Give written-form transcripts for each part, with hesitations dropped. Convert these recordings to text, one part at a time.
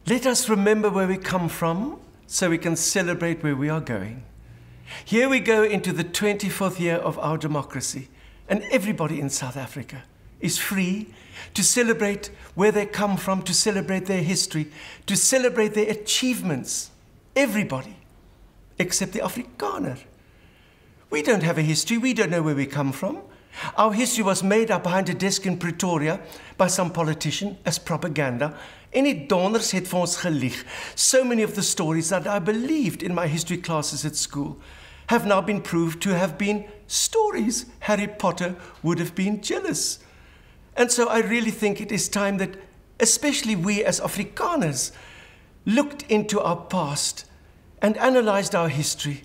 Let us remember where we come from so we can celebrate where we are going. Here we go into the 24th year of our democracy, and everybody in South Africa is free to celebrate where they come from, to celebrate their history, to celebrate their achievements. Everybody, except the Afrikaner. We don't have a history, we don't know where we come from. Our history was made up behind a desk in Pretoria by some politician as propaganda. En die donders het vir ons gelieg. So many of the stories that I believed in my history classes at school have now been proved to have been stories. Harry Potter would have been jealous. And so I really think it is time that, especially we as Afrikaners, looked into our past and analyzed our history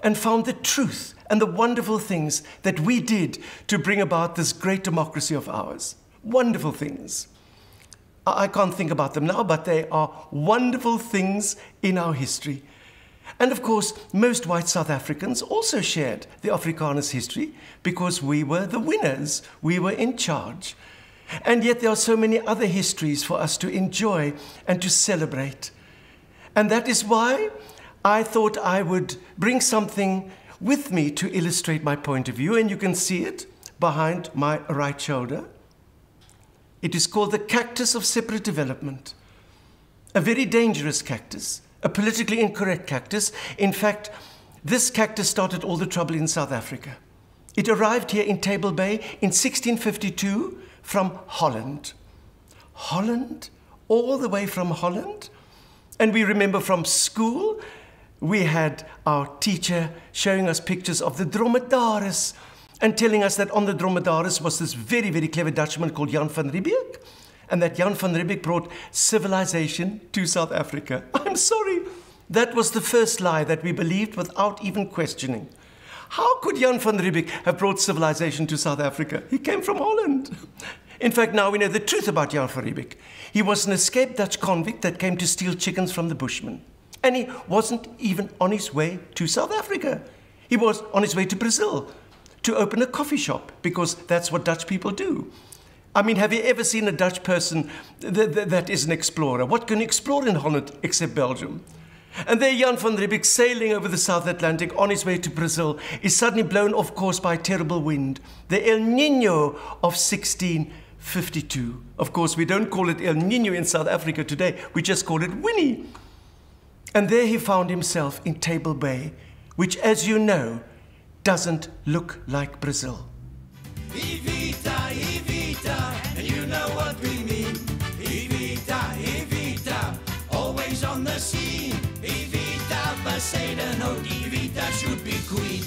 and found the truth and the wonderful things that we did to bring about this great democracy of ours. Wonderful things. I can't think about them now, but they are wonderful things in our history. And of course, most white South Africans also shared the Afrikaners' history because we were the winners, we were in charge. And yet there are so many other histories for us to enjoy and to celebrate. And that is why I thought I would bring something with me to illustrate my point of view, and you can see it behind my right shoulder. It is called the cactus of separate development. A very dangerous cactus, a politically incorrect cactus. In fact, this cactus started all the trouble in South Africa. It arrived here in Table Bay in 1652 from Holland. Holland? All the way from Holland? And we remember from school, we had our teacher showing us pictures of the Drommedaris and telling us that on the Drommedaris was this very, very clever Dutchman called Jan van Riebeeck, and that Jan van Riebeeck brought civilization to South Africa. I'm sorry, that was the first lie that we believed without even questioning. How could Jan van Riebeeck have brought civilization to South Africa? He came from Holland. In fact, now we know the truth about Jan van Riebeeck. He was an escaped Dutch convict that came to steal chickens from the Bushmen. And he wasn't even on his way to South Africa. He was on his way to Brazil to open a coffee shop, because that's what Dutch people do. I mean, have you ever seen a Dutch person that is an explorer? What can you explore in Holland except Belgium? And there Jan van Riebeeck, sailing over the South Atlantic on his way to Brazil, is suddenly blown off course by a terrible wind, the El Niño of 1652. Of course, we don't call it El Niño in South Africa today, we just call it Winnie. And there he found himself in Table Bay, which, as you know, doesn't look like Brazil. Evita, Evita, and you know what we mean. Evita, Evita, always on the scene. Evita Bezuidenhout, Evita should be queen.